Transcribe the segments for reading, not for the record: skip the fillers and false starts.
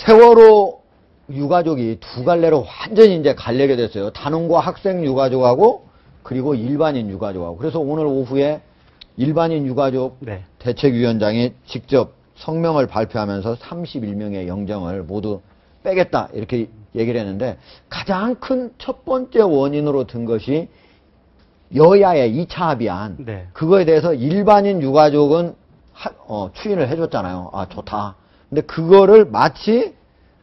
세월호 유가족이 두 갈래로 완전히 이제 갈리게 됐어요. 단원고 학생 유가족하고 그리고 일반인 유가족하고. 그래서 오늘 오후에 일반인 유가족 네. 대책위원장이 직접 성명을 발표하면서 31명의 영정을 모두 빼겠다 이렇게 얘기를 했는데 가장 큰 첫 번째 원인으로 든 것이 여야의 2차 합의안. 네. 그거에 대해서 일반인 유가족은 추인을 해줬잖아요. 아, 좋다. 근데 그거를 마치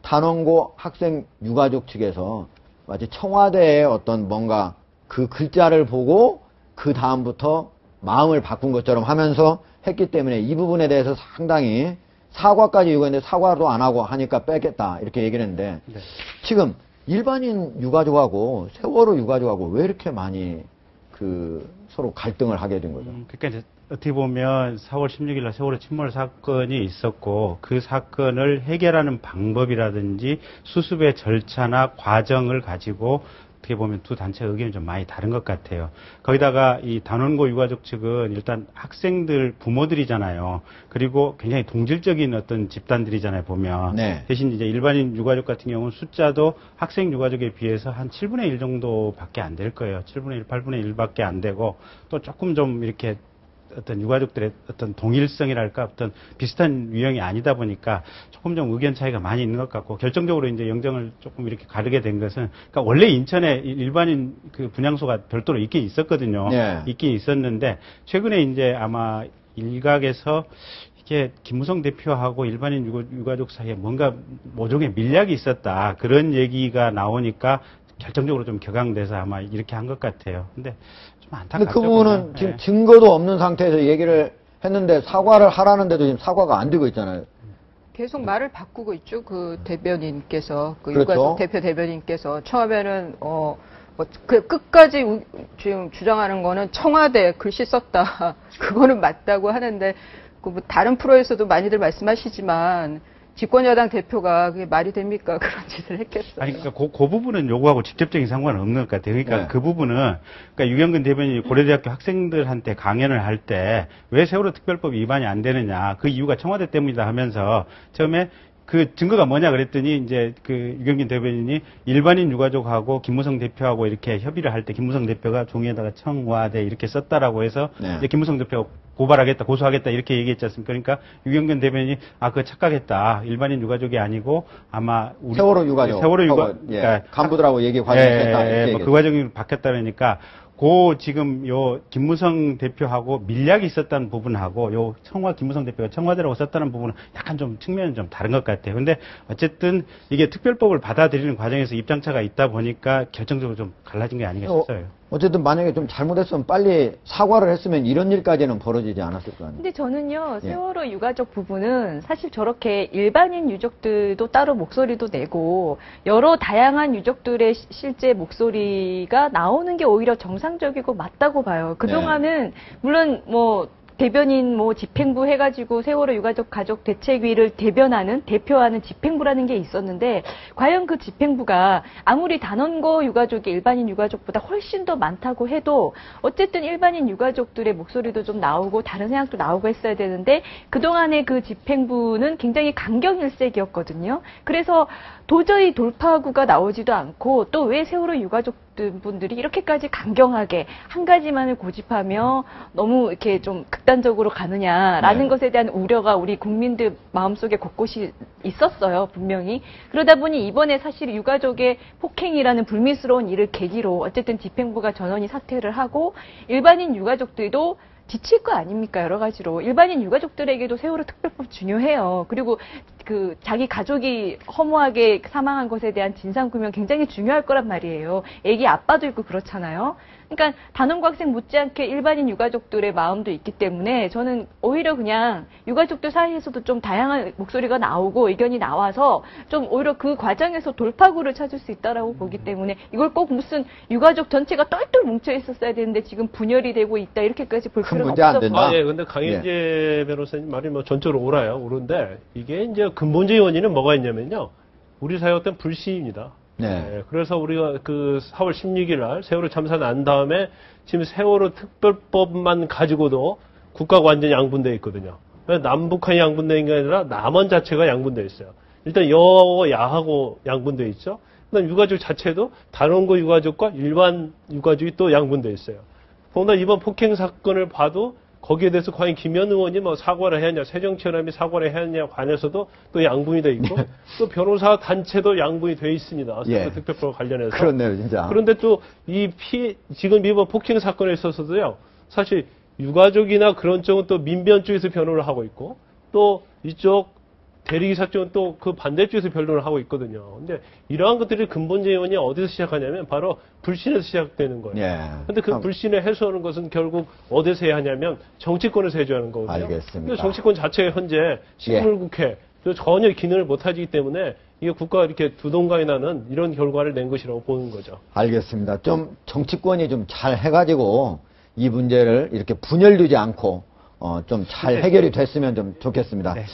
단원고 학생 유가족 측에서 마치 청와대의 어떤 뭔가 그 글자를 보고 그 다음부터 마음을 바꾼 것처럼 하면서 했기 때문에 이 부분에 대해서 상당히 사과까지 요구했는데 사과도 안 하고 하니까 빼겠다 이렇게 얘기를 했는데 네. 지금 일반인 유가족하고 세월호 유가족하고 왜 이렇게 많이 서로 갈등을 하게 된 거죠? 그러니까 이제 어떻게 보면 4월 16일 날 세월호 침몰 사건이 있었고 그 사건을 해결하는 방법이라든지 수습의 절차나 과정을 가지고 어떻게 보면 두 단체 의견이 좀 많이 다른 것 같아요. 거기다가 이 단원고 유가족 측은 일단 학생들 부모들이잖아요. 그리고 굉장히 동질적인 어떤 집단들이잖아요, 보면. 네. 대신 이제 일반인 유가족 같은 경우는 숫자도 학생 유가족에 비해서 한 7분의 1 정도밖에 안 될 거예요. 7분의 1, 8분의 1밖에 안 되고 또 조금 좀 이렇게 어떤 유가족들의 어떤 동일성이랄까 어떤 비슷한 유형이 아니다 보니까 조금 좀 의견 차이가 많이 있는 것 같고 결정적으로 이제 영정을 조금 이렇게 가르게 된 것은 그러니까 원래 인천에 일반인 그 분향소가 별도로 있긴 있었거든요. 네. 있긴 있었는데 최근에 이제 아마 일각에서 이게 김무성 대표하고 일반인 유가족 사이에 뭔가 모종의 밀약이 있었다 그런 얘기가 나오니까 결정적으로 좀 격앙돼서 아마 이렇게 한 것 같아요. 근데 좀 안타깝죠. 근데 그 부분은 보면. 지금 네. 증거도 없는 상태에서 얘기를 했는데 사과를 하라는데도 지금 사과가 안 되고 있잖아요. 계속 말을 바꾸고 있죠. 그 대변인께서, 그 그렇죠. 유가족 대표 대변인께서 처음에는 끝까지 지금 주장하는 거는 청와대 글씨 썼다. 그거는 맞다고 하는데 뭐 다른 프로에서도 많이들 말씀하시지만 집권여당 대표가 그게 말이 됩니까? 그런 짓을 했겠어요. 아니, 그러니까 그 부분은 요구하고 직접적인 상관은 없는 것 같아요. 그러니까 네. 그 부분은, 그러니까 유경근 대변인이 고려대학교 학생들한테 강연을 할 때 왜 세월호 특별법 위반이 안 되느냐. 그 이유가 청와대 때문이다 하면서 처음에 그 증거가 뭐냐 그랬더니 이제 그 유경진 대변인이 일반인 유가족하고 김무성 대표하고 이렇게 협의를 할 때 김무성 대표가 종이에다가 청와대 이렇게 썼다라고 해서 네. 이제 김무성 대표가 고발하겠다, 고소하겠다 이렇게 얘기했지 않습니까? 그러니까 유경근 대변인이 그거 착각했다. 일반인 유가족이 아니고 아마 우리 세월호 유가족. 세월호 유가 예, 그러니까 간부들하고 얘기 과정했다. 이렇게 그 과정이 바뀌었다니까 지금 요 김무성 대표하고 밀약이 있었다는 부분하고 요 김무성 대표가 청와대라고 썼다는 부분은 약간 좀 측면은 좀 다른 것 같아요. 근데 어쨌든 이게 특별법을 받아들이는 과정에서 입장차가 있다 보니까 결정적으로 좀 갈라진 게 아닌가 싶어요. 어쨌든 만약에 좀 잘못했으면 빨리 사과를 했으면 이런 일까지는 벌어지지 않았을 거 아니에요. 근데 저는요, 예. 세월호 유가족 부분은 사실 저렇게 일반인 유족들도 따로 목소리도 내고 여러 다양한 유족들의 실제 목소리가 나오는 게 오히려 정상적이고 맞다고 봐요. 그동안은 물론 대변인 집행부 해가지고 세월호 유가족 가족 대책위를 대표하는 집행부라는 게 있었는데 과연 그 집행부가 아무리 단원고 유가족이 일반인 유가족보다 훨씬 더 많다고 해도 어쨌든 일반인 유가족들의 목소리도 좀 나오고 다른 생각도 나오고 했어야 되는데 그동안의 그 집행부는 굉장히 강경일색이었거든요. 그래서 도저히 돌파구가 나오지도 않고 또 왜 세월호 유가족 분들이 이렇게까지 강경하게 한 가지만을 고집하며 너무 이렇게 좀 극단적으로 가느냐라는 것에 대한 우려가 우리 국민들 마음속에 곳곳이 있었어요, 분명히. 그러다 보니 이번에 사실 유가족의 폭행이라는 불미스러운 일을 계기로 어쨌든 집행부가 전원이 사퇴를 하고 일반인 유가족들도 지칠 거 아닙니까? 여러 가지로. 일반인 유가족들에게도 세월호 특별법 중요해요. 그리고 자기 가족이 허무하게 사망한 것에 대한 진상규명 굉장히 중요할 거란 말이에요. 애기 아빠도 있고 그렇잖아요. 그러니까 단원고 학생 못지않게 일반인 유가족들의 마음도 있기 때문에 저는 오히려 그냥 유가족들 사이에서도 좀 다양한 목소리가 나오고 의견이 나와서 좀 오히려 그 과정에서 돌파구를 찾을 수 있다라고 보기 때문에 이걸 꼭 무슨 유가족 전체가 똘똘 뭉쳐 있었어야 되는데 지금 분열이 되고 있다 이렇게까지 볼 필요는 문제 안 없어 된다. 보여요. 근데 강일재 변호사님 말이 전적으로 옳은데 이게 이제 근본적인 원인은 뭐가 있냐면요. 우리 사회 어떤 불신입니다. 네. 그래서 우리가 그 4월 16일 날 세월호 참사 난 다음에 지금 세월호 특별법만 가지고도 국가가 완전히 양분되어 있거든요. 남북한이 양분된 게 아니라 남원 자체가 양분되어 있어요. 일단 여야하고 양분되어 있죠. 그다음 유가족 자체도 단원고 유가족과 일반 유가족이 또 양분되어 있어요. 더구나 이번 폭행 사건을 봐도 거기에 대해서 과연 김현 의원이 뭐 사과를 했냐, 새정치연합이 사과를 했냐 관해서도 또 양분이 돼 있고 또 변호사 단체도 양분이 돼 있습니다. 예. 특별법 관련해서. 그렇네요, 진짜. 그런데 또 지금 이번 폭행 사건에 있어서도요. 사실 유가족이나 그런 쪽은 또 민변 쪽에서 변호를 하고 있고 또 이쪽 대리기사 쪽은 또 그 반대쪽에서 변론을 하고 있거든요. 근데 이러한 것들이 근본적인 원인이 어디서 시작하냐면 바로 불신에서 시작되는 거예요. 예. 근데 그 참- 불신을 해소하는 것은 결국 어디서 해야 하냐면 정치권에서 해줘야 하는 거거든요. 알겠습니다. 근데 정치권 자체가 현재 식물국회 전혀 기능을 못하기 때문에 이게 국가가 이렇게 두동강이 나는 이런 결과를 낸 것이라고 보는 거죠. 알겠습니다. 좀 정치권이 좀 잘 해가지고 이 문제를 이렇게 분열되지 않고 좀 잘 해결이 됐으면 좀 좋겠습니다. 네.